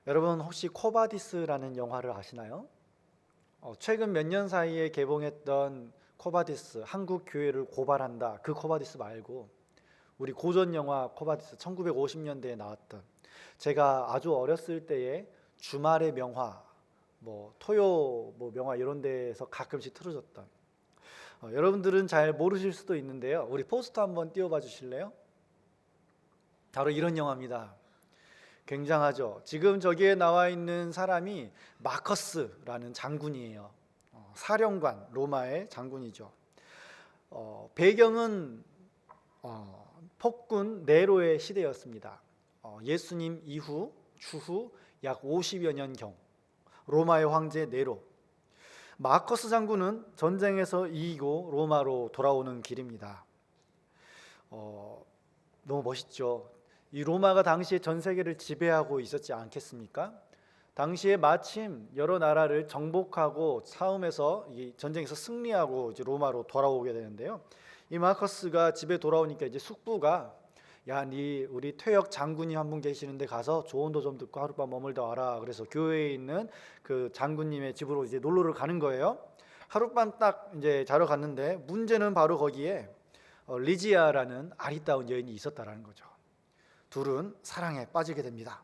여러분 혹시 코바디스라는 영화를 아시나요? 최근 몇 년 사이에 개봉했던 코바디스, 한국 교회를 고발한다, 그 코바디스 말고 우리 고전 영화 코바디스, 1950년대에 나왔던, 제가 아주 어렸을 때에 주말의 명화, 토요 명화 이런 데에서 가끔씩 틀어줬던, 여러분들은 잘 모르실 수도 있는데요, 우리 포스터 한번 띄워봐 주실래요? 바로 이런 영화입니다. 굉장하죠. 지금 저기에 나와 있는 사람이 마커스라는 장군이에요. 사령관, 로마의 장군이죠. 배경은 폭군 네로의 시대였습니다. 예수님 추후 약 50여 년경, 로마의 황제 네로. 마커스 장군은 전쟁에서 이기고 로마로 돌아오는 길입니다. 너무 멋있죠. 이 로마가 당시에 전 세계를 지배하고 있었지 않겠습니까? 당시에 마침 여러 나라를 정복하고 싸움에서 이 전쟁에서 승리하고 이제 로마로 돌아오게 되는데요. 이 마커스가 집에 돌아오니까 이제 숙부가, 야, 우리 퇴역 장군이 한 분 계시는데 가서 조언도 좀 듣고 하룻밤 머물다 와라. 그래서 교회에 있는 그 장군님의 집으로 이제 놀러를 가는 거예요. 하룻밤 딱 이제 자러 갔는데 문제는 바로 거기에 리지아라는 아리따운 여인이 있었다라는 거죠. 둘은 사랑에 빠지게 됩니다.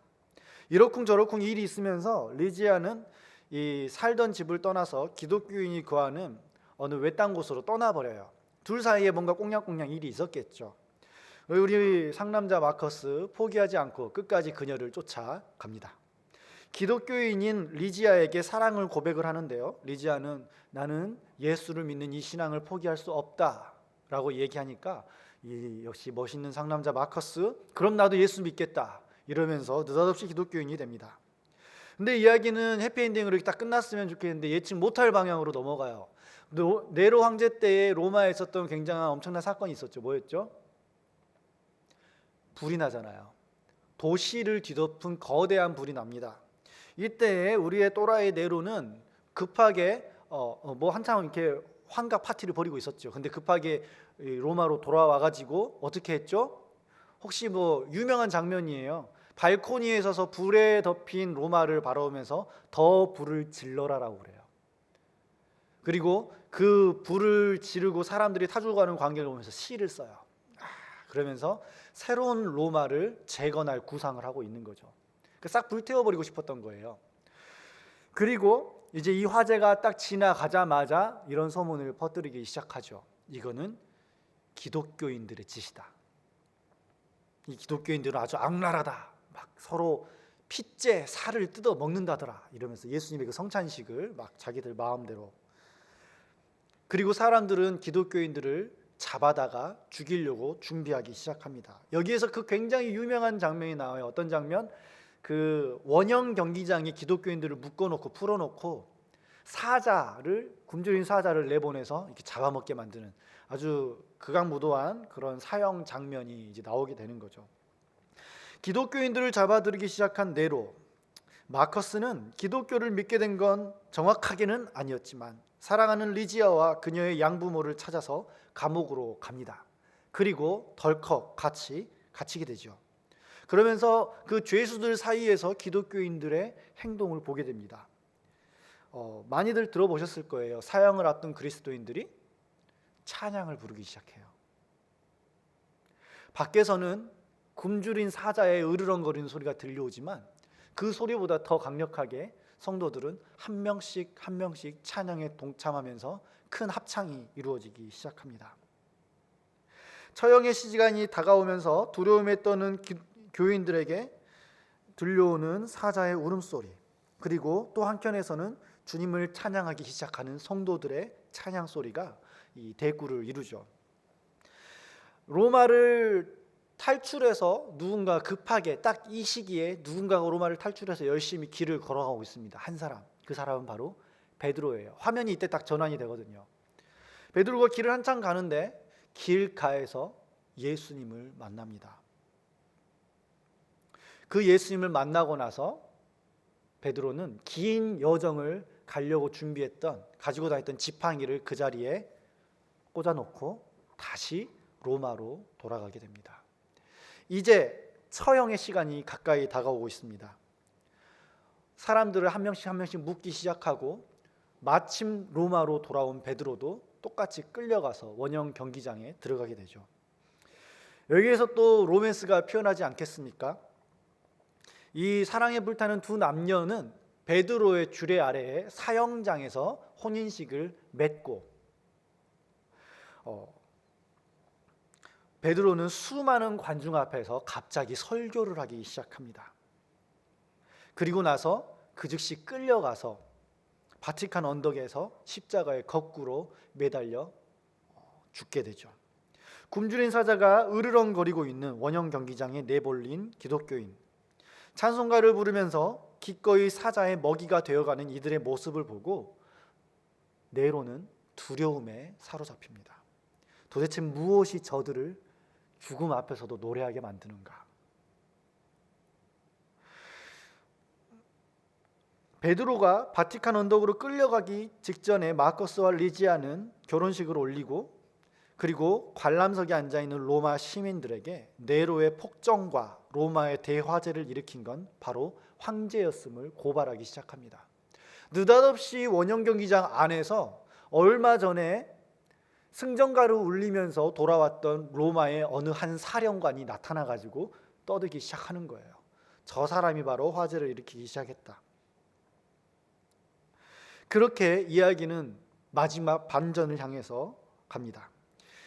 이러쿵저러쿵 일이 있으면서 리지아는 이 살던 집을 떠나서 기독교인이 거하는 어느 외딴 곳으로 떠나버려요. 둘 사이에 뭔가 꽁냥꽁냥 일이 있었겠죠. 우리 상남자 마커스 포기하지 않고 끝까지 그녀를 쫓아갑니다. 기독교인인 리지아에게 사랑을 고백을 하는데요, 리지아는 나는 예수를 믿는 이 신앙을 포기할 수 없다 라고 얘기하니까, 역시 멋있는 상남자 마커스, 그럼 나도 예수 믿겠다 이러면서 느닷없이 기독교인이 됩니다. 근데 이야기는 해피엔딩으로 딱 끝났으면 좋겠는데 예측 못할 방향으로 넘어가요. 네로 황제 때에 로마에 있었던 굉장한 엄청난 사건이 있었죠. 뭐였죠? 불이 나잖아요. 도시를 뒤덮은 거대한 불이 납니다. 이때 우리의 또라이 네로는 급하게 한참 이렇게 환갑 파티를 벌이고 있었죠. 근데 급하게 로마로 돌아와 가지고 어떻게 했죠? 혹시 유명한 장면이에요. 발코니에 서서 불에 덮인 로마를 바라보면서 더 불을 질러라라고 그래요. 그리고 그 불을 지르고 사람들이 타 죽어가는 광경을 보면서 시를 써요. 그러면서 새로운 로마를 재건할 구상을 하고 있는 거죠. 싹 불태워버리고 싶었던 거예요. 그리고 이제 이 화재가 딱 지나가자마자 이런 소문을 퍼뜨리기 시작하죠. 이거는 기독교인들의 짓이다. 이 기독교인들은 아주 악랄하다. 막 서로 핏째 살을 뜯어 먹는다더라 이러면서 예수님의 그 성찬식을 막 자기들 마음대로. 그리고 사람들은 기독교인들을 잡아다가 죽이려고 준비하기 시작합니다. 여기에서 그 굉장히 유명한 장면이 나와요. 어떤 장면? 그 원형 경기장에 기독교인들을 묶어놓고 풀어놓고 굶주린 사자를 내보내서 이렇게 잡아먹게 만드는 아주 극악무도한 그런 사형 장면이 이제 나오게 되는 거죠. 기독교인들을 잡아들이기 시작한 네로, 마커스는 기독교를 믿게 된 건 정확하게는 아니었지만 사랑하는 리지아와 그녀의 양부모를 찾아서 감옥으로 갑니다. 그리고 덜컥 같이 갇히게 되죠. 그러면서 그 죄수들 사이에서 기독교인들의 행동을 보게 됩니다. 많이들 들어보셨을 거예요. 사형을 앞둔 그리스도인들이 찬양을 부르기 시작해요. 밖에서는 굶주린 사자의 으르렁거리는 소리가 들려오지만 그 소리보다 더 강력하게 성도들은 한 명씩 한 명씩 찬양에 동참하면서 큰 합창이 이루어지기 시작합니다. 처형의 시간이 다가오면서 두려움에 떠는 교인들에게 들려오는 사자의 울음소리, 그리고 또 한켠에서는 주님을 찬양하기 시작하는 성도들의 찬양 소리가 이 대꾸를 이루죠. 로마를 탈출해서 누군가 급하게 딱 이 시기에 누군가가 로마를 탈출해서 열심히 길을 걸어가고 있습니다. 한 사람, 그 사람은 바로 베드로예요. 화면이 이때 딱 전환이 되거든요. 베드로가 길을 한참 가는데 길가에서 예수님을 만납니다. 그 예수님을 만나고 나서 베드로는 긴 여정을 가려고 가지고 다녔던 지팡이를 그 자리에 꽂아놓고 다시 로마로 돌아가게 됩니다. 이제 처형의 시간이 가까이 다가오고 있습니다. 사람들을 한 명씩 한 명씩 묻기 시작하고 마침 로마로 돌아온 베드로도 똑같이 끌려가서 원형 경기장에 들어가게 되죠. 여기에서 또 로맨스가 피어나지 않겠습니까? 이 사랑에 불타는 두 남녀는 베드로의 주례 아래에 사형장에서 혼인식을 맺고 베드로는 수많은 관중 앞에서 갑자기 설교를 하기 시작합니다. 그리고 나서 그 즉시 끌려가서 바티칸 언덕에서 십자가에 거꾸로 매달려 죽게 되죠. 굶주린 사자가 으르렁거리고 있는 원형 경기장에 내몰린 기독교인, 찬송가를 부르면서 기꺼이 사자의 먹이가 되어가는 이들의 모습을 보고 네로는 두려움에 사로잡힙니다. 도대체 무엇이 저들을 죽음 앞에서도 노래하게 만드는가? 베드로가 바티칸 언덕으로 끌려가기 직전에 마커스와 리지아는 결혼식을 올리고, 그리고 관람석에 앉아있는 로마 시민들에게 네로의 폭정과 로마의 대화재를 일으킨 건 바로 황제였음을 고발하기 시작합니다. 느닷없이 원형 경기장 안에서 얼마 전에 승전가를 울리면서 돌아왔던 로마의 어느 한 사령관이 나타나가지고 떠들기 시작하는 거예요. 저 사람이 바로 화재를 일으키기 시작했다. 그렇게 이야기는 마지막 반전을 향해서 갑니다.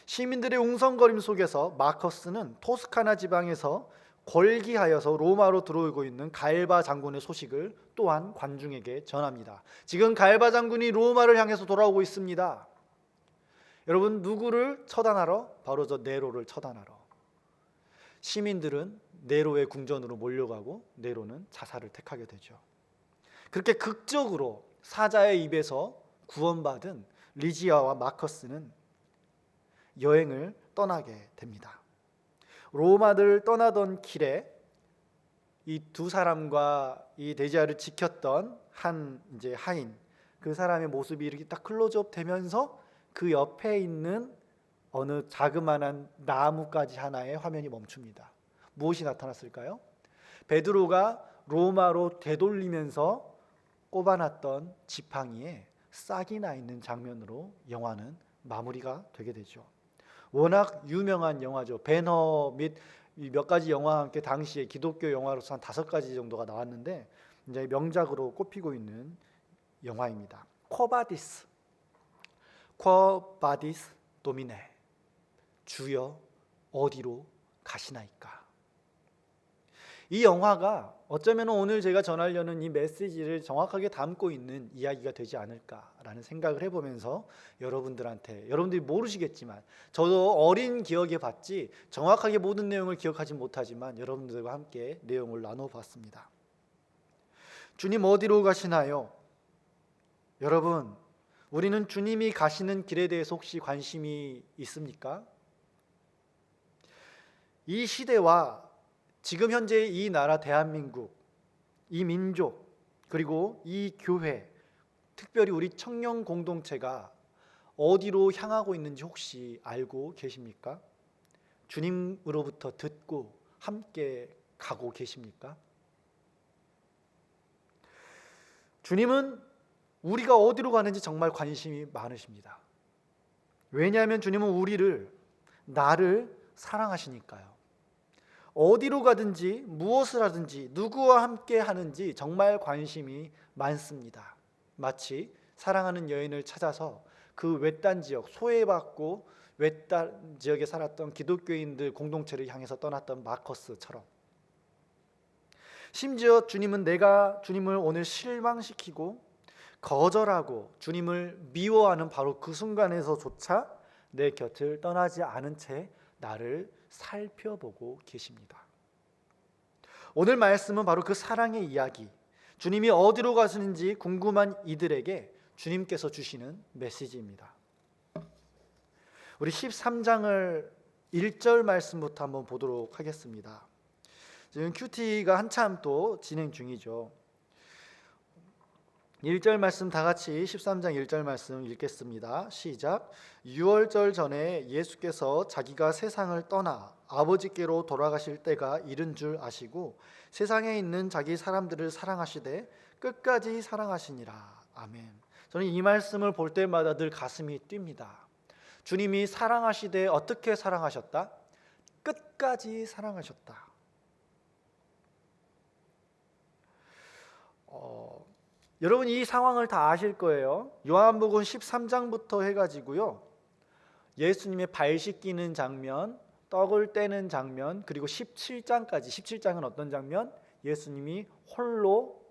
시민들의 웅성거림 속에서 마커스는 토스카나 지방에서 걸기하여서 로마로 들어오고 있는 갈바 장군의 소식을 또한 관중에게 전합니다. 지금 갈바 장군이 로마를 향해서 돌아오고 있습니다. 여러분, 누구를 처단하러? 바로 저 네로를 처단하러. 시민들은 네로의 궁전으로 몰려가고 네로는 자살을 택하게 되죠. 그렇게 극적으로 사자의 입에서 구원받은 리지아와 마커스는 여행을 떠나게 됩니다. 로마를 떠나던 길에 이 두 사람과 이 대지하를 지켰던 한 하인, 그 사람의 모습이 이렇게 딱 클로즈업 되면서 그 옆에 있는 어느 자그마한 나무가지 하나의 화면이 멈춥니다. 무엇이 나타났을까요? 베드로가 로마로 되돌리면서 꼽아놨던 지팡이에 싹이 나 있는 장면으로 영화는 마무리가 되게 되죠. 워낙 유명한 영화죠. 배너 및 몇 가지 영화와 함께 당시에 기독교 영화로서 한 5가지 정도가 나왔는데 이제 명작으로 꼽히고 있는 영화입니다. 쿼바디스 도미네, 주여 어디로 가시나이까. 이 영화가 어쩌면 오늘 제가 전하려는 이 메시지를 정확하게 담고 있는 이야기가 되지 않을까라는 생각을 해보면서 여러분들이 모르시겠지만 저도 어린 기억에 봤지 정확하게 모든 내용을 기억하지 못하지만 여러분들과 함께 내용을 나눠봤습니다. 주님 어디로 가시나요? 여러분, 우리는 주님이 가시는 길에 대해서 혹시 관심이 있습니까? 이 시대와 지금 현재 이 나라 대한민국, 이 민족, 그리고 이 교회, 특별히 우리 청년 공동체가 어디로 향하고 있는지 혹시 알고 계십니까? 주님으로부터 듣고 함께 가고 계십니까? 주님은 우리가 어디로 가는지 정말 관심이 많으십니다. 왜냐하면 주님은 나를 사랑하시니까요. 어디로 가든지 무엇을 하든지 누구와 함께 하는지 정말 관심이 많습니다. 마치 사랑하는 여인을 찾아서 그 외딴 지역, 소외받고 외딴 지역에 살았던 기독교인들 공동체를 향해서 떠났던 마커스처럼, 심지어 주님은 내가 주님을 오늘 실망시키고 거절하고 주님을 미워하는 바로 그 순간에서조차 내 곁을 떠나지 않은 채 나를 살펴보고 계십니다. 오늘 말씀은 바로 그 사랑의 이야기, 주님이 어디로 가시는지 궁금한 이들에게 주님께서 주시는 메시지입니다. 우리 13장을 1절 말씀부터 한번 보도록 하겠습니다. 지금 큐티가 한참 또 진행 중이죠. 1절 말씀 다 같이 13장 1절 말씀 읽겠습니다. 시작. 유월절 전에 예수께서 자기가 세상을 떠나 아버지께로 돌아가실 때가 이른 줄 아시고 세상에 있는 자기 사람들을 사랑하시되 끝까지 사랑하시니라. 아멘. 저는 이 말씀을 볼 때마다 늘 가슴이 뜁니다. 주님이 사랑하시되 어떻게 사랑하셨다? 끝까지 사랑하셨다. 여러분 이 상황을 다 아실 거예요. 요한복음 13장부터 해가지고요, 예수님의 발 씻기는 장면, 떡을 떼는 장면, 그리고 17장까지, 17장은 어떤 장면? 예수님이 홀로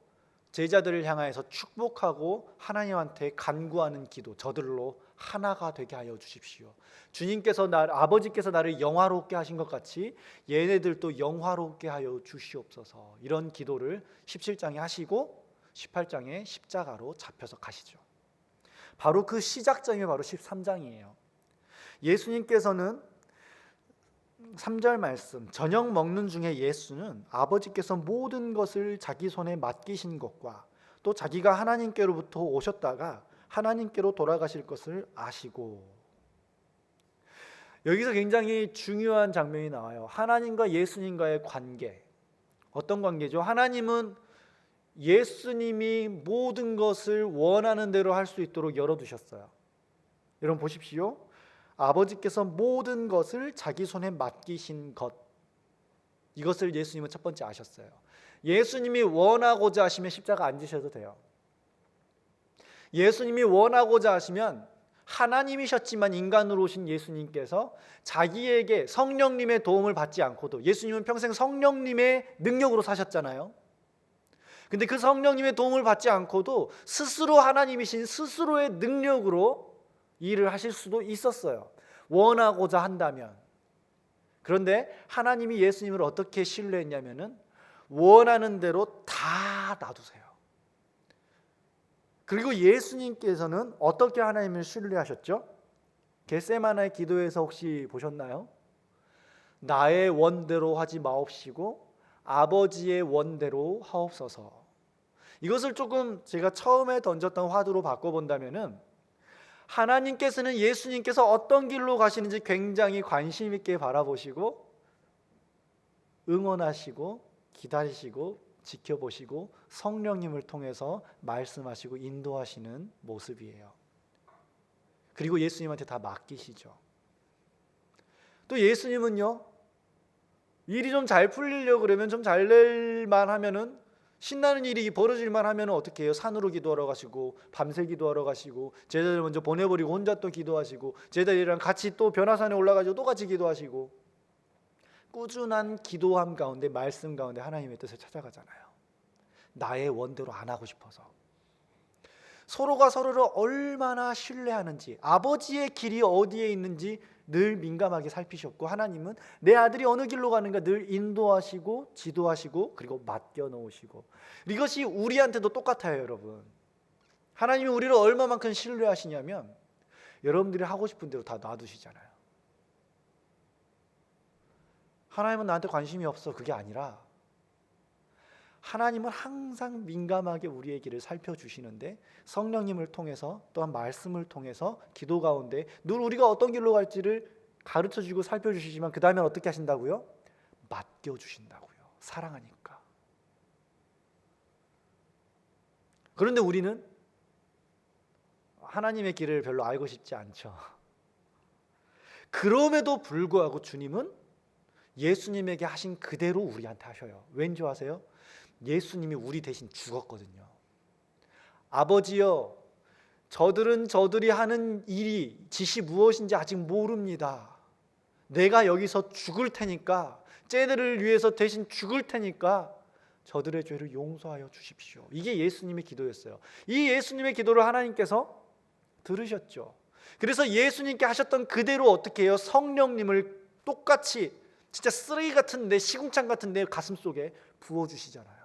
제자들을 향하여서 축복하고 하나님한테 간구하는 기도, 저들로 하나가 되게 하여 주십시오. 주님께서 아버지께서 나를 영화롭게 하신 것 같이 얘네들도 영화롭게 하여 주시옵소서. 이런 기도를 17장에 하시고 18장에 십자가로 잡혀서 가시죠. 바로 그 시작점이 바로 13장이에요. 예수님께서는 3절 말씀, 저녁 먹는 중에 예수는 아버지께서 모든 것을 자기 손에 맡기신 것과 또 자기가 하나님께로부터 오셨다가 하나님께로 돌아가실 것을 아시고, 여기서 굉장히 중요한 장면이 나와요. 하나님과 예수님과의 관계. 어떤 관계죠? 하나님은 예수님이 모든 것을 원하는 대로 할 수 있도록 열어두셨어요. 여러분 보십시오. 아버지께서 모든 것을 자기 손에 맡기신 것, 이것을 예수님은 첫 번째 아셨어요. 예수님이 원하고자 하시면 십자가 안 지셔도 돼요. 예수님이 원하고자 하시면 하나님이셨지만 인간으로 오신 예수님께서 자기에게 성령님의 도움을 받지 않고도, 예수님은 평생 성령님의 능력으로 사셨잖아요. 근데 그 성령님의 도움을 받지 않고도 스스로 하나님이신 스스로의 능력으로 일을 하실 수도 있었어요, 원하고자 한다면. 그런데 하나님이 예수님을 어떻게 신뢰했냐면은 원하는 대로 다 놔두세요. 그리고 예수님께서는 어떻게 하나님을 신뢰하셨죠? 겟세마나의 기도에서 혹시 보셨나요? 나의 원대로 하지 마옵시고 아버지의 원대로 하옵소서. 이것을 조금 제가 처음에 던졌던 화두로 바꿔본다면은, 하나님께서는 예수님께서 어떤 길로 가시는지 굉장히 관심 있게 바라보시고 응원하시고 기다리시고 지켜보시고 성령님을 통해서 말씀하시고 인도하시는 모습이에요. 그리고 예수님한테 다 맡기시죠. 또 예수님은요, 일이 좀 잘 풀리려고 그러면, 좀 잘 될만 하면은, 신나는 일이 벌어질만 하면 어떻게 해요? 산으로 기도하러 가시고 밤새 기도하러 가시고 제자들 먼저 보내버리고 혼자 또 기도하시고 제자들이랑 같이 또 변화산에 올라가지고 또 같이 기도하시고, 꾸준한 기도함 가운데 말씀 가운데 하나님의 뜻을 찾아가잖아요. 나의 원대로 안 하고 싶어서. 서로가 서로를 얼마나 신뢰하는지, 아버지의 길이 어디에 있는지 늘 민감하게 살피셨고, 하나님은 내 아들이 어느 길로 가는가 늘 인도하시고 지도하시고 그리고 맡겨 놓으시고. 이것이 우리한테도 똑같아요, 여러분. 하나님이 우리를 얼마만큼 신뢰하시냐면 여러분들이 하고 싶은 대로 다 놔두시잖아요. 하나님은 나한테 관심이 없어, 그게 아니라 하나님은 항상 민감하게 우리의 길을 살펴주시는데, 성령님을 통해서 또한 말씀을 통해서 기도 가운데 늘 우리가 어떤 길로 갈지를 가르쳐주고 살펴주시지만 그 다음엔 어떻게 하신다고요? 맡겨주신다고요. 사랑하니까. 그런데 우리는 하나님의 길을 별로 알고 싶지 않죠. 그럼에도 불구하고 주님은 예수님에게 하신 그대로 우리한테 하셔요. 왠지 아세요? 예수님이 우리 대신 죽었거든요. 아버지여, 저들은 저들이 하는 일이 짓이 무엇인지 아직 모릅니다. 내가 여기서 죽을 테니까, 쟤들을 위해서 대신 죽을 테니까 저들의 죄를 용서하여 주십시오. 이게 예수님의 기도였어요. 이 예수님의 기도를 하나님께서 들으셨죠. 그래서 예수님께 하셨던 그대로 어떻게 해요? 성령님을 똑같이 진짜 쓰레기 같은데, 시궁창 같은데 가슴 속에 부어주시잖아요.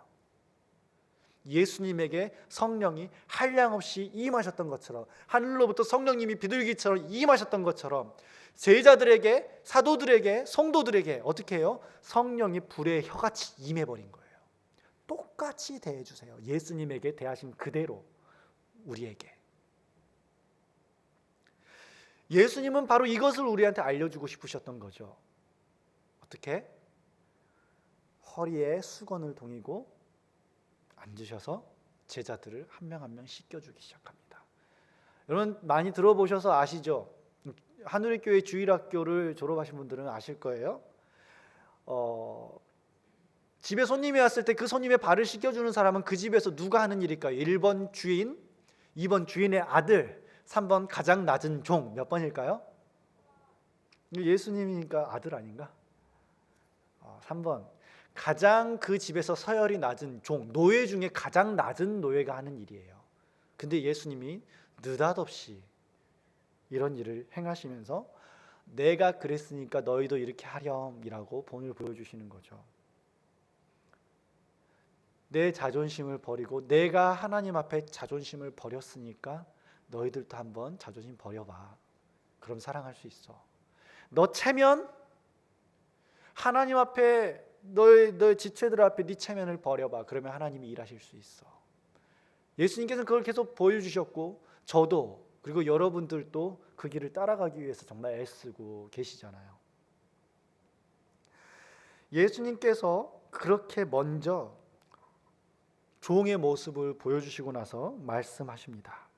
예수님에게 성령이 한량없이 임하셨던 것처럼, 하늘로부터 성령님이 비둘기처럼 임하셨던 것처럼 제자들에게, 사도들에게, 성도들에게 어떻게 해요? 성령이 불의 혀같이 임해버린 거예요. 똑같이 대해주세요. 예수님에게 대하신 그대로 우리에게. 예수님은 바로 이것을 우리한테 알려주고 싶으셨던 거죠. 어떻게? 허리에 수건을 동이고 앉으셔서 제자들을 한 명 한 명 씻겨주기 시작합니다. 여러분 많이 들어보셔서 아시죠? 하늘의 교회 주일학교를 졸업하신 분들은 아실 거예요. 집에 손님이 왔을 때 그 손님의 발을 씻겨주는 사람은 그 집에서 누가 하는 일일까요? 1번 주인, 2번 주인의 아들, 3번 가장 낮은 종. 몇 번일까요? 예수님이니까 아들 아닌가? 3번 가장 그 집에서 서열이 낮은 종, 노예 중에 가장 낮은 노예가 하는 일이에요. 근데 예수님이 느닷없이 이런 일을 행하시면서 내가 그랬으니까 너희도 이렇게 하렴이라고 본을 보여주시는 거죠. 내 자존심을 버리고 내가 하나님 앞에 자존심을 버렸으니까 너희들도 한번 자존심 버려봐. 그럼 사랑할 수 있어. 너 체면, 하나님 앞에 너의 지체들 앞에 네 체면을 버려봐. 그러면 하나님이 일하실 수 있어. 예수님께서는 그걸 계속 보여주셨고 저도 그리고 여러분들도 그 길을 따라가기 위해서 정말 애쓰고 계시잖아요. 예수님께서 그렇게 먼저 종의 모습을 보여주시고 나서 말씀하십니다.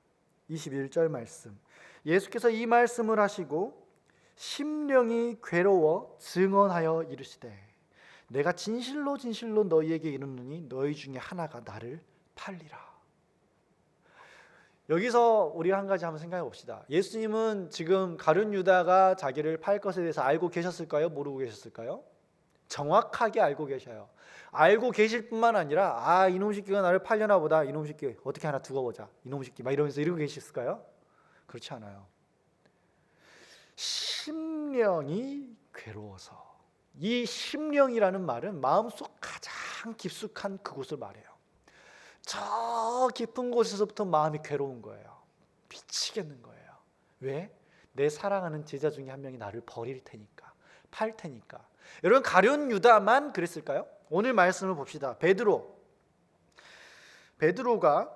21절 말씀. 예수께서 이 말씀을 하시고 심령이 괴로워 증언하여 이르시되 내가 진실로 진실로 너희에게 이르노니 너희 중에 하나가 나를 팔리라. 여기서 우리 한 가지 한번 생각해 봅시다. 예수님은 지금 가룟 유다가 자기를 팔 것에 대해서 알고 계셨을까요? 모르고 계셨을까요? 정확하게 알고 계셔요. 알고 계실 뿐만 아니라 이놈 새끼가 나를 팔려나 보다. 이놈 새끼 어떻게 하나 두고 보자. 이놈 새끼 막 이러면서 이러고 계셨을까요? 그렇지 않아요. 심령이 괴로워서. 이 심령이라는 말은 마음속 가장 깊숙한 그곳을 말해요. 저 깊은 곳에서부터 마음이 괴로운 거예요. 미치겠는 거예요. 왜? 내 사랑하는 제자 중에 한 명이 나를 버릴 테니까, 팔 테니까. 여러분 가룟 유다만 그랬을까요? 오늘 말씀을 봅시다. 베드로가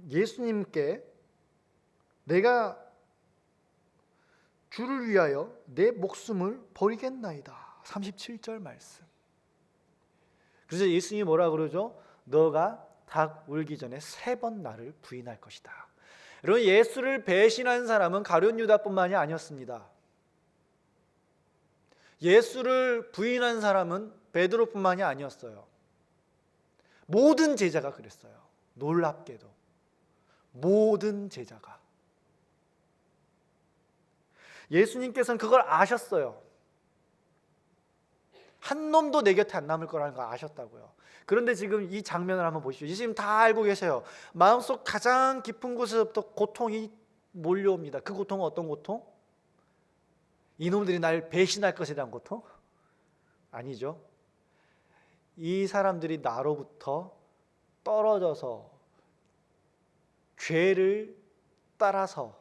예수님께 내가 주를 위하여 내 목숨을 버리겠나이다. 37절 말씀. 그래서 예수님이 뭐라 그러죠? 너가 닭 울기 전에 3번 나를 부인할 것이다. 여러분 예수를 배신한 사람은 가룟 유다뿐만이 아니었습니다. 예수를 부인한 사람은 베드로뿐만이 아니었어요. 모든 제자가 그랬어요. 놀랍게도 모든 제자가. 예수님께서는 그걸 아셨어요. 한 놈도 내 곁에 안 남을 거라는 걸 아셨다고요. 그런데 지금 이 장면을 한번 보십시오. 예수님 다 알고 계세요. 마음속 가장 깊은 곳에서부터 고통이 몰려옵니다. 그 고통은 어떤 고통? 이놈들이 날 배신할 것에 대한 고통? 아니죠. 이 사람들이 나로부터 떨어져서 죄를 따라서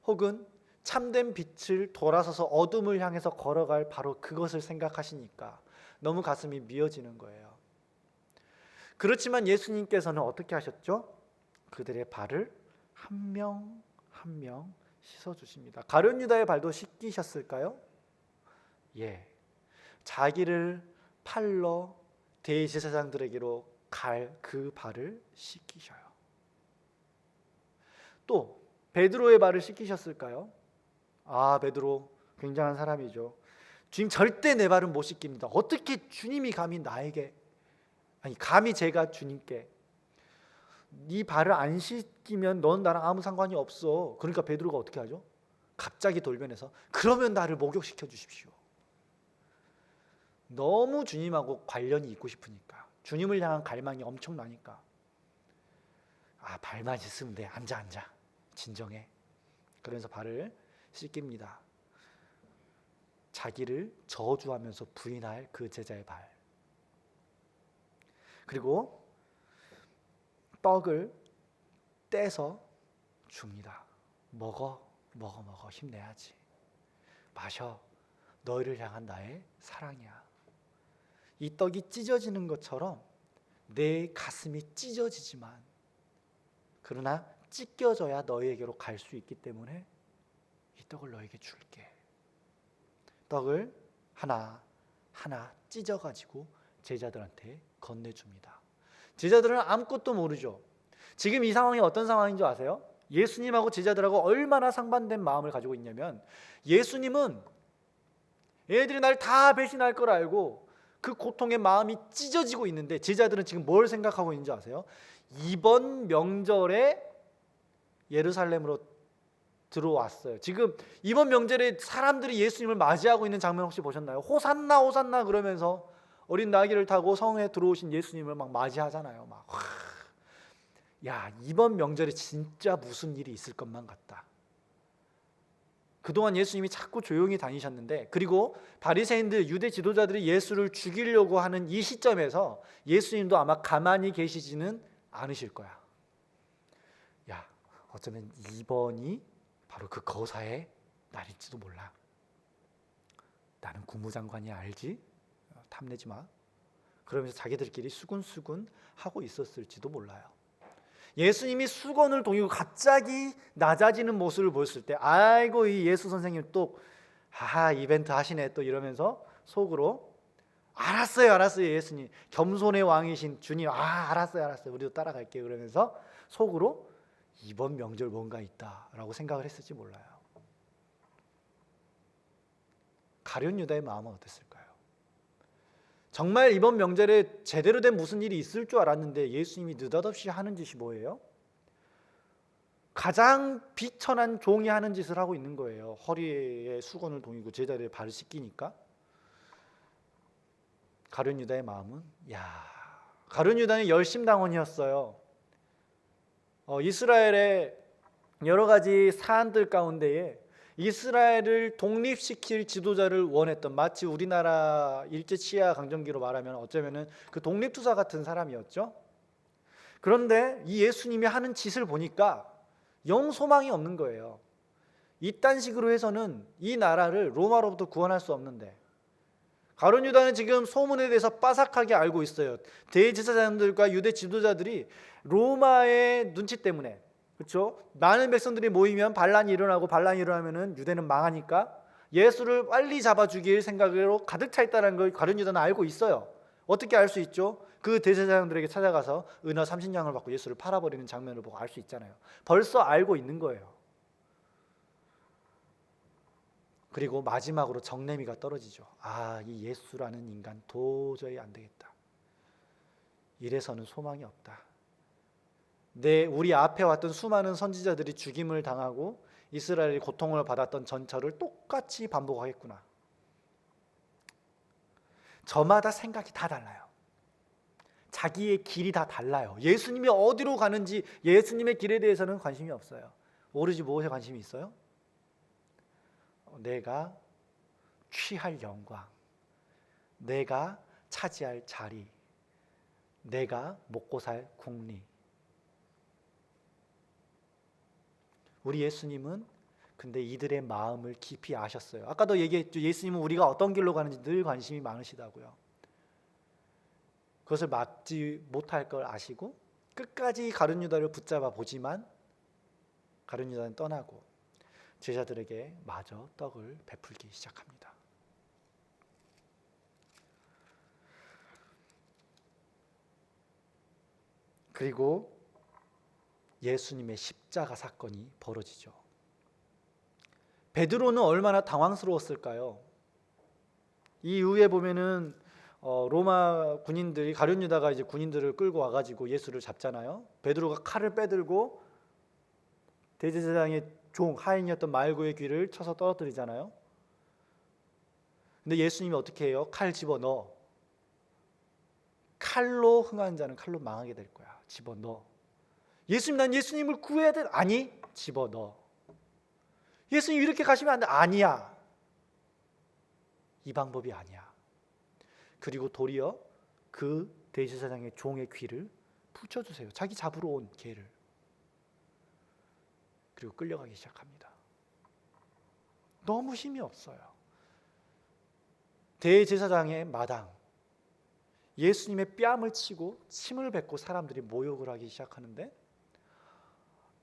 혹은 참된 빛을 돌아서서 어둠을 향해서 걸어갈 바로 그것을 생각하시니까 너무 가슴이 미어지는 거예요. 그렇지만 예수님께서는 어떻게 하셨죠? 그들의 발을 한 명 한 명 씻어주십니다. 가룟 유다의 발도 씻기셨을까요? 예, 자기를 팔러 대제사장들에게로 갈 그 발을 씻기셔요. 또 베드로의 발을 씻기셨을까요? 베드로 굉장한 사람이죠. 주님 절대 내 발은 못 씻깁니다. 어떻게 주님이 감히 나에게, 감히 제가 주님께 네 발을 안 씻기면 넌 나랑 아무 상관이 없어. 그러니까 베드로가 어떻게 하죠? 갑자기 돌변해서 그러면 나를 목욕시켜 주십시오. 너무 주님하고 관련이 있고 싶으니까, 주님을 향한 갈망이 엄청나니까 발만 씻으면 돼. 앉아 진정해. 그러면서 발을 씻깁니다. 자기를 저주하면서 부인할 그 제자의 발. 그리고 떡을 떼서 줍니다. 먹어 힘내야지. 마셔. 너희를 향한 나의 사랑이야. 이 떡이 찢어지는 것처럼 내 가슴이 찢어지지만 그러나 찢겨져야 너희에게로 갈 수 있기 때문에 이 떡을 너에게 줄게. 떡을 하나 찢어가지고 제자들한테 건네줍니다. 제자들은 아무것도 모르죠. 지금 이 상황이 어떤 상황인 줄 아세요? 예수님하고 제자들하고 얼마나 상반된 마음을 가지고 있냐면, 예수님은 애들이 날 다 배신할 걸 알고 그 고통의 마음이 찢어지고 있는데, 제자들은 지금 뭘 생각하고 있는지 아세요? 이번 명절에 예루살렘으로 들어왔어요. 지금 이번 명절에 사람들이 예수님을 맞이하고 있는 장면 혹시 보셨나요? 호산나 호산나 그러면서 어린 나귀를 타고 성에 들어오신 예수님을 막 맞이하잖아요. 막 야, 이번 명절에 진짜 무슨 일이 있을 것만 같다. 그동안 예수님이 자꾸 조용히 다니셨는데, 그리고 바리새인들, 유대 지도자들이 예수를 죽이려고 하는 이 시점에서 예수님도 아마 가만히 계시지는 않으실 거야. 야, 어쩌면 이번이 바로 그 거사의 날일지도 몰라. 나는 국무장관이 알지? 탐내지 마. 그러면서 자기들끼리 수군수군 하고 있었을지도 몰라요. 예수님이 수건을 동이고 갑자기 낮아지는 모습을 보였을 때, 아이고 이 예수 선생님 또 이벤트 하시네 또 이러면서 속으로 알았어요 예수님, 겸손의 왕이신 주님, 알았어요 우리도 따라갈게요 그러면서 속으로 이번 명절 뭔가 있다라고 생각을 했을지 몰라요. 가룟 유다의 마음은 어땠을까요? 정말 이번 명절에 제대로 된 무슨 일이 있을 줄 알았는데 예수님이 느닷없이 하는 짓이 뭐예요? 가장 비천한 종이 하는 짓을 하고 있는 거예요. 허리에 수건을 동이고 제자리에 발을 씻기니까. 가룟 유다의 마음은, 가룟 유다는 열심당원이었어요. 이스라엘의 여러 가지 사안들 가운데에 이스라엘을 독립시킬 지도자를 원했던, 마치 우리나라 일제 치하 강점기로 말하면 어쩌면은 그 독립투사 같은 사람이었죠. 그런데 이 예수님이 하는 짓을 보니까 영 소망이 없는 거예요. 이딴 식으로 해서는 이 나라를 로마로부터 구원할 수 없는데, 가룟 유다는 지금 소문에 대해서 빠삭하게 알고 있어요. 대제사장들과 유대 지도자들이 로마의 눈치 때문에, 그렇죠? 많은 백성들이 모이면 반란이 일어나면은 유대는 망하니까 예수를 빨리 잡아 죽일 생각으로 가득 차 있다는 걸 가룟 유다는 알고 있어요. 어떻게 알 수 있죠? 그 대제사장들에게 찾아가서 은화 30냥을 받고 예수를 팔아버리는 장면을 보고 알 수 있잖아요. 벌써 알고 있는 거예요. 그리고 마지막으로 정내미가 떨어지죠. 이 예수라는 인간 도저히 안 되겠다. 이래서는 소망이 없다. 우리 앞에 왔던 수많은 선지자들이 죽임을 당하고 이스라엘이 고통을 받았던 전철을 똑같이 반복하겠구나. 저마다 생각이 다 달라요. 자기의 길이 다 달라요. 예수님이 어디로 가는지, 예수님의 길에 대해서는 관심이 없어요. 오로지 무엇에 관심이 있어요? 내가 취할 영광, 내가 차지할 자리, 내가 먹고 살 국리. 우리 예수님은 근데 이들의 마음을 깊이 아셨어요. 아까도 얘기했죠. 예수님은 우리가 어떤 길로 가는지 늘 관심이 많으시다고요. 그것을 막지 못할 걸 아시고 끝까지 가룟 유다를 붙잡아 보지만 가룟 유다는 떠나고 제자들에게 마저 떡을 베풀기 시작합니다. 그리고 예수님의 십자가 사건이 벌어지죠. 베드로는 얼마나 당황스러웠을까요? 이 이후에 보면은 로마 군인들이, 가룟 유다가 이제 군인들을 끌고 와가지고 예수를 잡잖아요. 베드로가 칼을 빼들고 대제사장의 종 하인이었던 말고의 귀를 쳐서 떨어뜨리잖아요. 근데 예수님이 어떻게 해요? 칼 집어넣어. 칼로 흥한 자는 칼로 망하게 될 거야. 집어넣어. 예수님, 난 예수님을 구해야 돼. 아니, 집어넣어. 예수님 이렇게 가시면 안 돼. 아니야. 이 방법이 아니야. 그리고 도리어 그 대제사장의 종의 귀를 붙여주세요. 자기 잡으러 온 개를. 그리고 끌려가기 시작합니다. 너무 힘이 없어요. 대제사장의 마당, 예수님의 뺨을 치고 침을 뱉고 사람들이 모욕을 하기 시작하는데,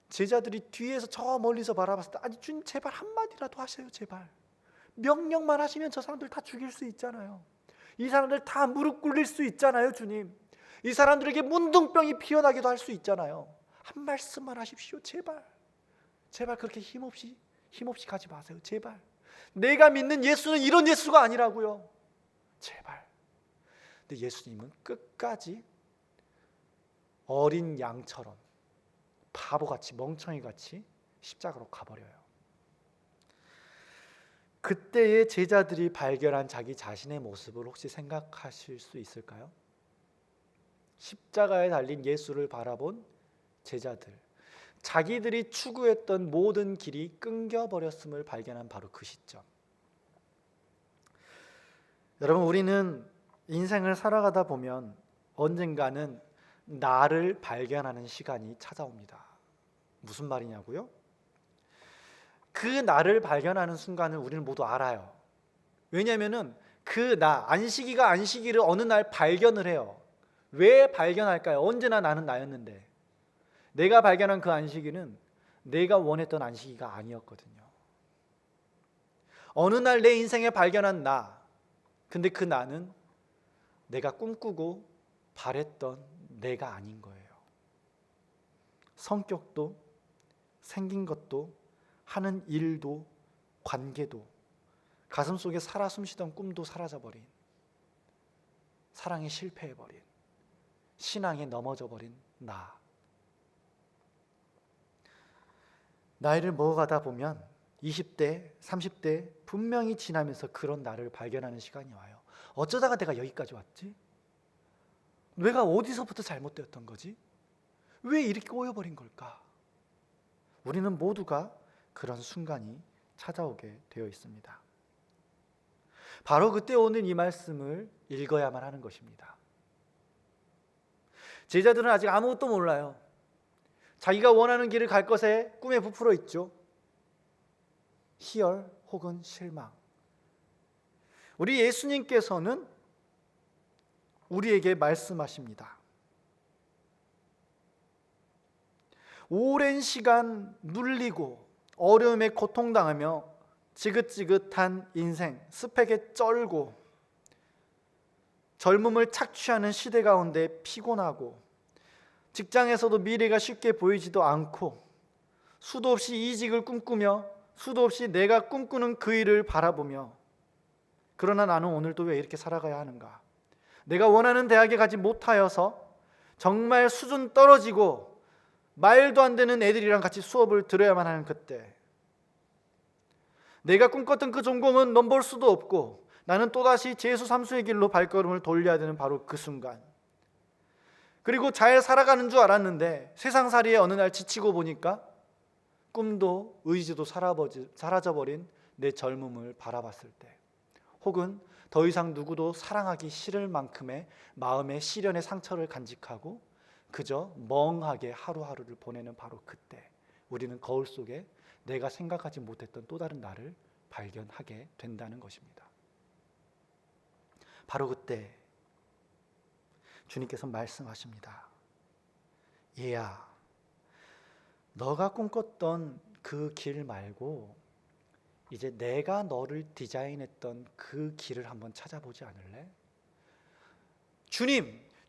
제자들이 뒤에서 저 멀리서 바라봤을 때, 아니 주님 제발 한마디라도 하세요. 제발 명령만 하시면 저 사람들 다 죽일 수 있잖아요. 이 사람들 다 무릎 꿇릴 수 있잖아요. 주님 이 사람들에게 문둥병이 피어나기도 할 수 있잖아요. 한 말씀만 하십시오. 제발. 제발 그렇게 힘없이 가지 마세요. 제발. 내가 믿는 예수는 이런 예수가 아니라고요. 제발. 근데 예수님은 끝까지 어린 양처럼 바보같이 멍청이같이 십자가로 가버려요. 그때의 제자들이 발견한 자기 자신의 모습을 혹시 생각하실 수 있을까요? 십자가에 달린 예수를 바라본 제자들, 자기들이 추구했던 모든 길이 끊겨버렸음을 발견한 바로 그 시점. 여러분, 우리는 인생을 살아가다 보면 언젠가는 나를 발견하는 시간이 찾아옵니다. 무슨 말이냐고요? 그 나를 발견하는 순간을 우리는 모두 알아요. 왜냐하면 그 나, 안식이가 안식이를 어느 날 발견을 해요. 왜 발견할까요? 언제나 나는 나였는데. 내가 발견한 그 안식이는 내가 원했던 안식이가 아니었거든요. 어느 날 내 인생에 발견한 나, 근데 그 나는 내가 꿈꾸고 바랬던 내가 아닌 거예요. 성격도, 생긴 것도, 하는 일도, 관계도, 가슴속에 살아 숨쉬던 꿈도 사라져버린, 사랑에 실패해버린, 신앙에 넘어져버린 나. 나이를 먹어가다 보면 20대, 30대 분명히 지나면서 그런 나를 발견하는 시간이 와요. 어쩌다가 내가 여기까지 왔지? 내가 어디서부터 잘못되었던 거지? 왜 이렇게 꼬여버린 걸까? 우리는 모두가 그런 순간이 찾아오게 되어 있습니다. 바로 그때 오는 이 말씀을 읽어야만 하는 것입니다. 제자들은 아직 아무것도 몰라요. 자기가 원하는 길을 갈 것에 꿈에 부풀어 있죠. 희열 혹은 실망. 우리 예수님께서는 우리에게 말씀하십니다. 오랜 시간 눌리고 어려움에 고통당하며 지긋지긋한 인생, 스펙에 쩔고 젊음을 착취하는 시대 가운데 피곤하고 직장에서도 미래가 쉽게 보이지도 않고 수도 없이 이직을 꿈꾸며 수도 없이 내가 꿈꾸는 그 일을 바라보며 그러나 나는 오늘도 왜 이렇게 살아가야 하는가? 내가 원하는 대학에 가지 못하여서 정말 수준 떨어지고 말도 안 되는 애들이랑 같이 수업을 들어야만 하는 그때, 내가 꿈꿨던 그 전공은 넘볼 수도 없고 나는 또다시 재수 삼수의 길로 발걸음을 돌려야 되는 바로 그 순간, 그리고 잘 살아가는 줄 알았는데 세상살이에 어느 날 지치고 보니까 꿈도 의지도 사라져버린 내 젊음을 바라봤을 때, 혹은 더 이상 누구도 사랑하기 싫을 만큼의 마음의 시련의 상처를 간직하고 그저 멍하게 하루하루를 보내는 바로 그때, 우리는 거울 속에 내가 생각하지 못했던 또 다른 나를 발견하게 된다는 것입니다. 바로 그때 주님께서 말씀하십니다. 얘야, 너가 꿈꿨던 그 길 말고 이제 내가 너를 디자인했던 그 길을 한번 찾아보지 않을래?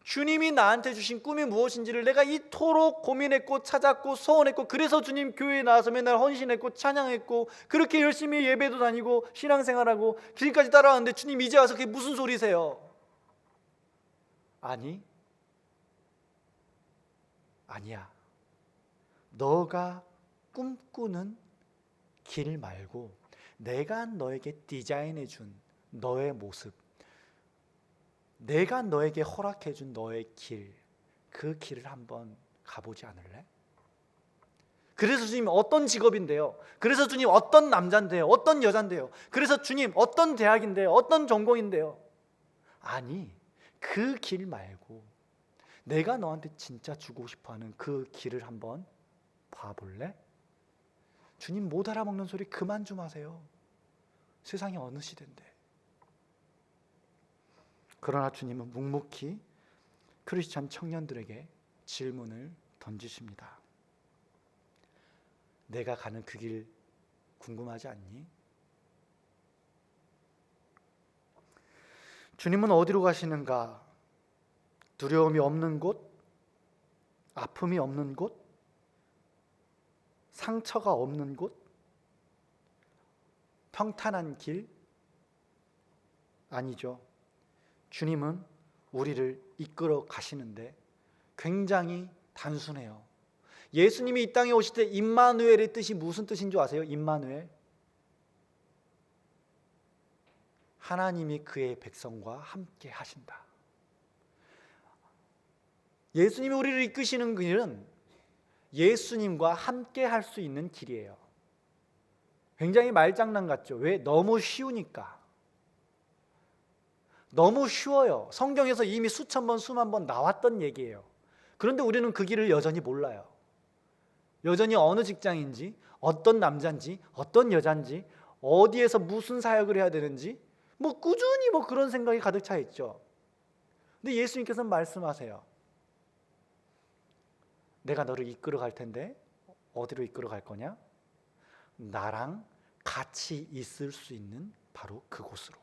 주님이 나한테 주신 꿈이 무엇인지를 내가 이토록 고민했고 찾았고 소원했고, 그래서 주님 교회에 나와서 맨날 헌신했고 찬양했고 그렇게 열심히 예배도 다니고 신앙생활하고 길까지 따라왔는데 주님 이제 와서 그게 무슨 소리세요? 아니야. 너가 꿈꾸는 길 말고 내가 너에게 디자인해 준 너의 모습, 내가 너에게 허락해 준 너의 길, 그 길을 한번 가보지 않을래? 그래서 주님 어떤 직업인데요? 그래서 주님 어떤 남자인데요? 어떤 여잔데요? 그래서 주님 어떤 대학인데요? 어떤 전공인데요? 아니, 그 길 말고 내가 너한테 진짜 주고 싶어하는 그 길을 한번 봐볼래? 주님 못 알아먹는 소리 그만 좀 하세요. 세상이 어느 시대인데. 그러나 주님은 묵묵히 크리스찬 청년들에게 질문을 던지십니다. 내가 가는 그 길 궁금하지 않니? 주님은 어디로 가시는가? 두려움이 없는 곳, 아픔이 없는 곳, 상처가 없는 곳, 평탄한 길? 아니죠. 주님은 우리를 이끌어 가시는데 굉장히 단순해요. 예수님이 이 땅에 오실 때 임마누엘의 뜻이 무슨 뜻인 줄 아세요? 임마누엘? 하나님이 그의 백성과 함께 하신다. 예수님이 우리를 이끄시는 길은 예수님과 함께 할 수 있는 길이에요. 굉장히 말장난 같죠? 왜? 너무 쉬우니까. 너무 쉬워요. 성경에서 이미 수천 번, 수만 번 나왔던 얘기예요. 그런데 우리는 그 길을 여전히 몰라요. 여전히 어느 직장인지, 어떤 남자인지, 어떤 여자인지, 어디에서 무슨 사역을 해야 되는지 꾸준히 그런 생각이 가득 차 있죠. 근데 예수님께서는 말씀하세요. 내가 너를 이끌어 갈 텐데 어디로 이끌어 갈 거냐? 나랑 같이 있을 수 있는 바로 그곳으로.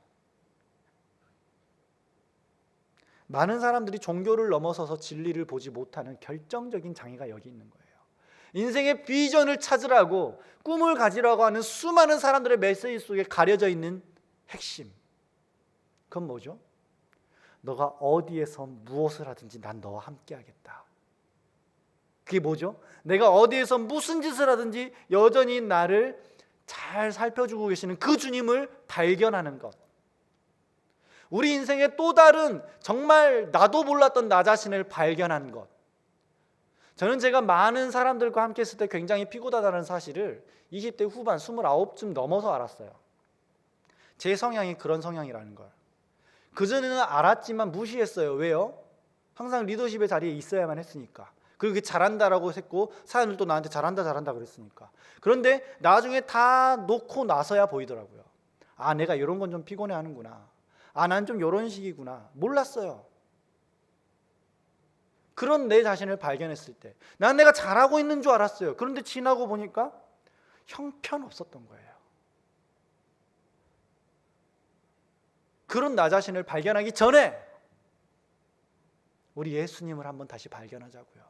많은 사람들이 종교를 넘어서서 진리를 보지 못하는 결정적인 장애가 여기 있는 거예요. 인생의 비전을 찾으라고 꿈을 가지라고 하는 수많은 사람들의 메시지 속에 가려져 있는 핵심, 그건 뭐죠? 너가 어디에서 무엇을 하든지 난 너와 함께 하겠다. 그게 뭐죠? 내가 어디에서 무슨 짓을 하든지 여전히 나를 잘 살펴주고 계시는 그 주님을 발견하는 것. 우리 인생의 또 다른 정말 나도 몰랐던 나 자신을 발견한 것. 저는 제가 많은 사람들과 함께 했을 때 굉장히 피곤하다는 사실을 20대 후반 29쯤 넘어서 알았어요. 제 성향이 그런 성향이라는 걸. 그전에는 알았지만 무시했어요. 왜요? 항상 리더십의 자리에 있어야만 했으니까. 그리고 잘한다라고 했고 사람들도 나한테 잘한다 그랬으니까. 그런데 나중에 다 놓고 나서야 보이더라고요. 아, 내가 이런 건 좀 피곤해하는구나. 아, 난 좀 이런 식이구나. 몰랐어요. 그런 내 자신을 발견했을 때 난 내가 잘하고 있는 줄 알았어요. 그런데 지나고 보니까 형편없었던 거예요. 그런 나 자신을 발견하기 전에 우리 예수님을 한번 다시 발견하자고요.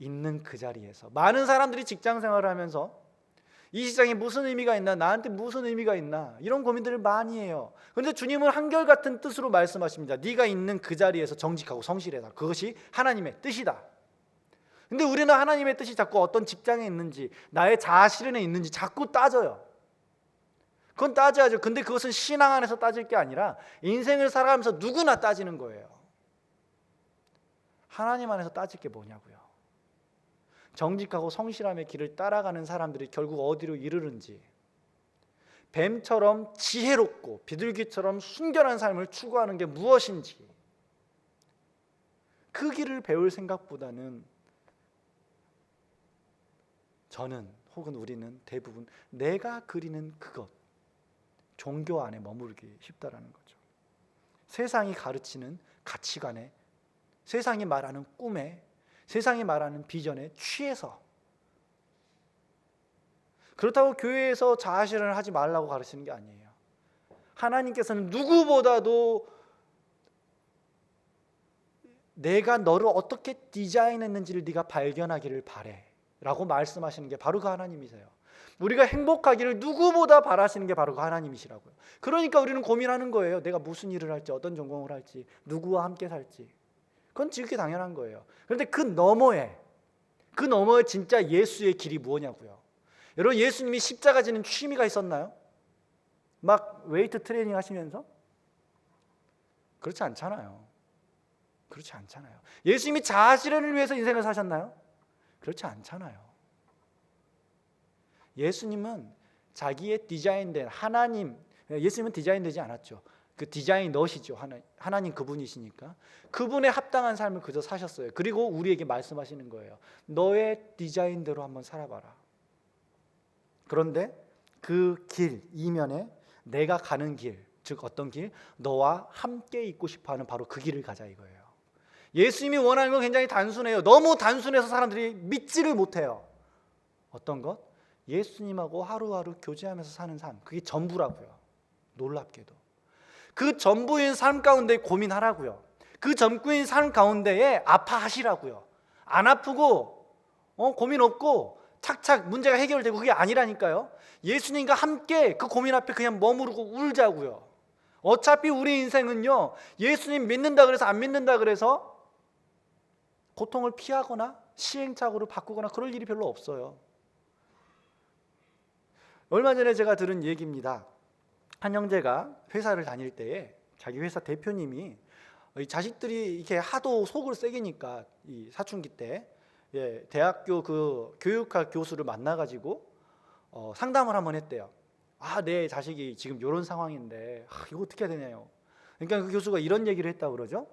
있는 그 자리에서 많은 사람들이 직장 생활을 하면서 이 직장에 무슨 의미가 있나, 나한테 무슨 의미가 있나, 이런 고민들을 많이 해요. 그런데 주님은 한결같은 뜻으로 말씀하십니다. 네가 있는 그 자리에서 정직하고 성실해라. 그것이 하나님의 뜻이다. 근데 우리는 하나님의 뜻이 자꾸 어떤 직장에 있는지, 나의 자아실현에 있는지 자꾸 따져요. 그건 따져야죠. 근데 그것은 신앙 안에서 따질 게 아니라 인생을 살아가면서 누구나 따지는 거예요. 하나님 안에서 따질 게 뭐냐고요. 정직하고 성실함의 길을 따라가는 사람들이 결국 어디로 이르는지, 뱀처럼 지혜롭고 비둘기처럼 순결한 삶을 추구하는 게 무엇인지, 그 길을 배울 생각보다는 저는 혹은 우리는 대부분 내가 그리는 그것, 종교 안에 머무르기 쉽다라는 거죠. 세상이 가르치는 가치관에, 세상이 말하는 꿈에, 세상이 말하는 비전에 취해서. 그렇다고 교회에서 자아실현을 하지 말라고 가르치는 게 아니에요. 하나님께서는 누구보다도 내가 너를 어떻게 디자인했는지를 네가 발견하기를 바래 라고 말씀하시는 게 바로 그 하나님이세요. 우리가 행복하기를 누구보다 바라시는 게 바로 그 하나님이시라고요. 그러니까 우리는 고민하는 거예요. 내가 무슨 일을 할지, 어떤 전공을 할지, 누구와 함께 살지. 그건 지극히 당연한 거예요. 그런데 그 너머에 진짜 예수의 길이 뭐냐고요. 여러분, 예수님이 십자가 지는 취미가 있었나요? 막 웨이트 트레이닝 하시면서? 그렇지 않잖아요. 그렇지 않잖아요. 예수님이 자아실현을 위해서 인생을 사셨나요? 그렇지 않잖아요. 예수님은 자기의 디자인된 하나님, 예수님은 디자인되지 않았죠. 그 디자이너시죠. 하나님 그분이시니까 그분에 합당한 삶을 그저 사셨어요. 그리고 우리에게 말씀하시는 거예요. 너의 디자인대로 한번 살아봐라. 그런데 그 길 이면에 내가 가는 길, 즉 어떤 길? 너와 함께 있고 싶어하는 바로 그 길을 가자 이거예요. 예수님이 원하는 건 굉장히 단순해요. 너무 단순해서 사람들이 믿지를 못해요. 어떤 것? 예수님하고 하루하루 교제하면서 사는 삶, 그게 전부라고요. 놀랍게도 그 전부인 삶 가운데 고민하라고요. 그 젊고인 삶 가운데에 아파하시라고요. 안 아프고 고민 없고 착착 문제가 해결되고 그게 아니라니까요. 예수님과 함께 그 고민 앞에 그냥 머무르고 울자고요. 어차피 우리 인생은요, 예수님 믿는다 그래서 안 믿는다 그래서 고통을 피하거나 시행착오를 바꾸거나 그럴 일이 별로 없어요. 얼마 전에 제가 들은 얘기입니다. 한 형제가 회사를 다닐 때에 자기 회사 대표님이 이 자식들이 이렇게 하도 속을 새기니까 이 사춘기 때 대학교 그 교육학 교수를 만나가지고 상담을 한번 했대요. 내 자식이 지금 이런 상황인데 이거 어떻게 해야 되냐요. 그러니까 그 교수가 이런 얘기를 했다고 그러죠.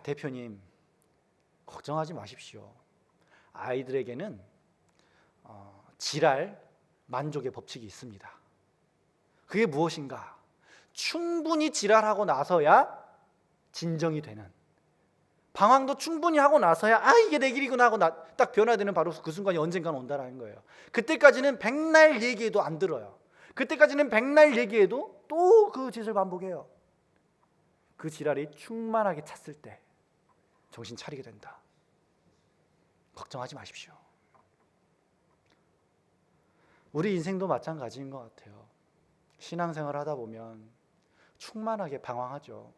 대표님 걱정하지 마십시오. 아이들에게는 지랄 만족의 법칙이 있습니다. 그게 무엇인가? 충분히 지랄하고 나서야 진정이 되는, 방황도 충분히 하고 나서야 이게 내 길이구나 하고 딱 변화되는 바로 그 순간이 언젠가는 온다라는 거예요. 그때까지는 백날 얘기해도 안 들어요. 그때까지는 백날 얘기해도 또 그 짓을 반복해요. 그 지랄이 충만하게 찼을 때 정신 차리게 된다. 걱정하지 마십시오. 우리 인생도 마찬가지인 것 같아요. 신앙생활 하다 보면 충만하게 방황하죠.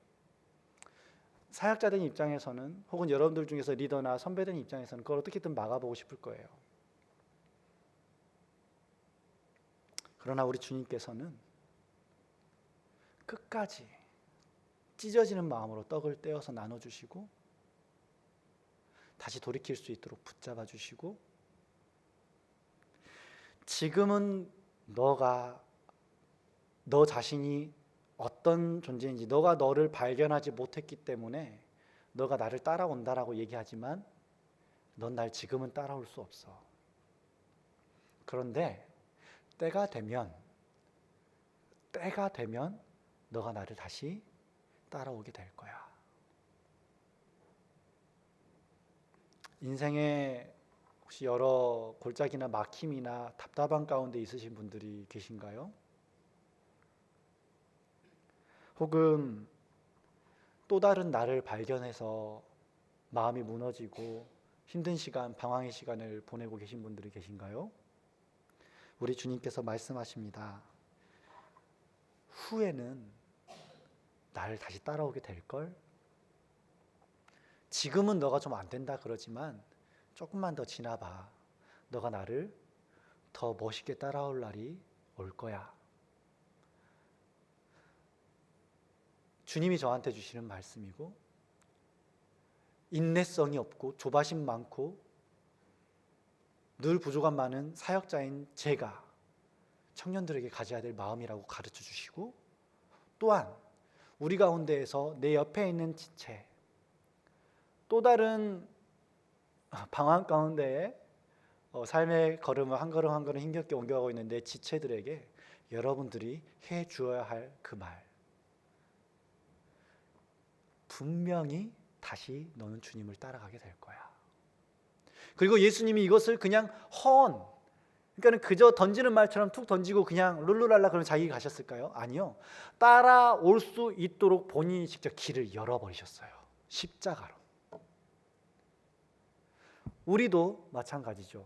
사역자된 입장에서는, 혹은 여러분들 중에서 리더나 선배된 입장에서는 그걸 어떻게든 막아보고 싶을 거예요. 그러나 우리 주님께서는 끝까지 찢어지는 마음으로 떡을 떼어서 나눠주시고 다시 돌이킬 수 있도록 붙잡아 주시고, 지금은 너 자신이 어떤 존재인지 너가 너를 발견하지 못했기 때문에 너가 나를 따라온다라고 얘기하지만 넌 날 지금은 따라올 수 없어. 그런데 때가 되면 너가 나를 다시 따라오게 될 거야. 인생에 혹시 여러 골짜기나 막힘이나 답답한 가운데 있으신 분들이 계신가요? 혹은 또 다른 나를 발견해서 마음이 무너지고 힘든 시간, 방황의 시간을 보내고 계신 분들이 계신가요? 우리 주님께서 말씀하십니다. 후에는 나를 다시 따라오게 될걸? 지금은 너가 좀 안 된다 그러지만 조금만 더 지나봐. 너가 나를 더 멋있게 따라올 날이 올 거야. 주님이 저한테 주시는 말씀이고, 인내성이 없고 조바심 많고 늘 부족함 많은 사역자인 제가 청년들에게 가져야 될 마음이라고 가르쳐 주시고, 또한 우리 가운데에서 내 옆에 있는 지체, 또 다른 방황 가운데에 삶의 걸음을 한 걸음 한 걸음 힘겹게 옮겨가고 있는 내 지체들에게 여러분들이 해 주어야 할 그 말, 분명히 다시 너는 주님을 따라가게 될 거야. 그리고 예수님이 이것을 그냥 그러니까 그저 던지는 말처럼 툭 던지고 그냥 룰루랄라 그러면 자기 가셨을까요? 아니요. 따라올 수 있도록 본인이 직접 길을 열어버리셨어요. 십자가로. 우리도 마찬가지죠.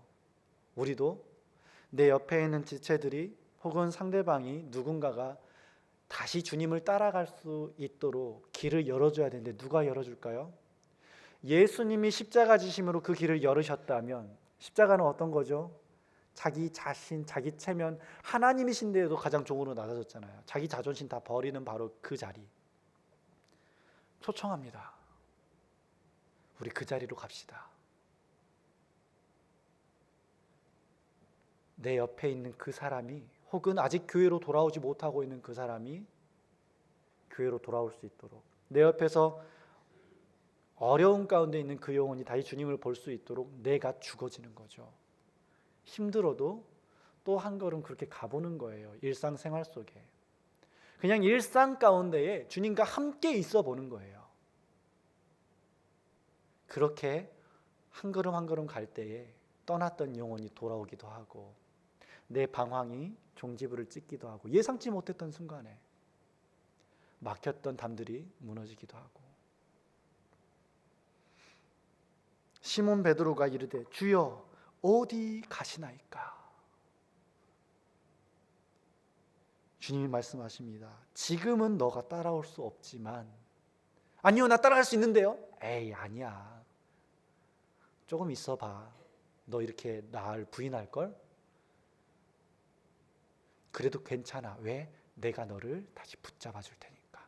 우리도 내 옆에 있는 지체들이 혹은 상대방이 누군가가 다시 주님을 따라갈 수 있도록 길을 열어줘야 되는데 누가 열어줄까요? 예수님이 십자가 지심으로 그 길을 열으셨다면, 십자가는 어떤 거죠? 자기 자신, 자기 체면, 하나님이신데도 가장 종으로 낮아졌잖아요. 자기 자존심 다 버리는 바로 그 자리. 초청합니다. 우리 그 자리로 갑시다. 내 옆에 있는 그 사람이, 혹은 아직 교회로 돌아오지 못하고 있는 그 사람이 교회로 돌아올 수 있도록, 내 옆에서 어려운 가운데 있는 그 영혼이 다시 주님을 볼 수 있도록 내가 죽어지는 거죠. 힘들어도 또 한 걸음 그렇게 가보는 거예요. 일상생활 속에 그냥 일상 가운데에 주님과 함께 있어 보는 거예요. 그렇게 한 걸음 한 걸음 갈 때에 떠났던 영혼이 돌아오기도 하고, 내 방황이 종지부를 찍기도 하고, 예상치 못했던 순간에 막혔던 담들이 무너지기도 하고. 시몬 베드로가 이르되 주여 어디 가시나이까? 주님이 말씀하십니다. 지금은 너가 따라올 수 없지만. 아니요, 나 따라갈 수 있는데요. 에이, 아니야. 조금 있어봐. 너 이렇게 나를 부인할걸? 그래도 괜찮아. 왜? 내가 너를 다시 붙잡아 줄 테니까.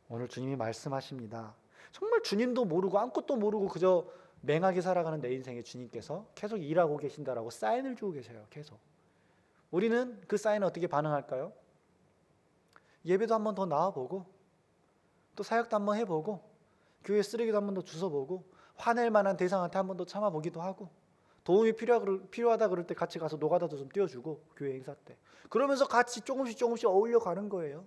오늘 주님이 말씀하십니다. 정말 주님도 모르고 아무것도 모르고 그저 맹하게 살아가는 내 인생에 주님께서 계속 일하고 계신다라고 사인을 주고 계셔요. 계속. 우리는 그 사인에 어떻게 반응할까요? 예배도 한번 더 나와보고, 또 사역도 한번 해보고, 교회 쓰레기도 한번 더 주워보고, 화낼 만한 대상한테 한번 더 참아보기도 하고, 도움이 필요하다 그럴 때 같이 가서 노가다도 좀 띄워주고, 교회 행사 때. 그러면서 같이 조금씩 어울려 가는 거예요.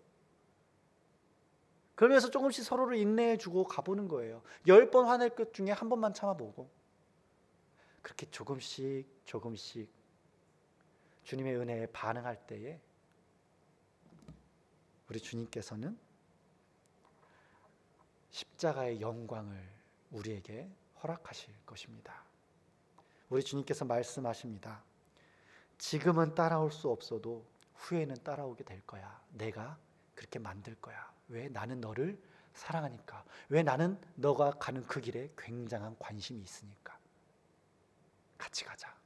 그러면서 조금씩 서로를 인내해주고 가보는 거예요. 10번 화낼 것 중에 한 번만 참아보고, 그렇게 조금씩 주님의 은혜에 반응할 때에 우리 주님께서는 십자가의 영광을 우리에게 허락하실 것입니다. 우리 주님께서 말씀하십니다. 지금은 따라올 수 없어도 후에는 따라오게 될 거야. 내가 그렇게 만들 거야. 왜? 나는 너를 사랑하니까. 왜? 나는 너가 가는 그 길에 굉장한 관심이 있으니까. 같이 가자.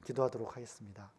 기도하도록 하겠습니다.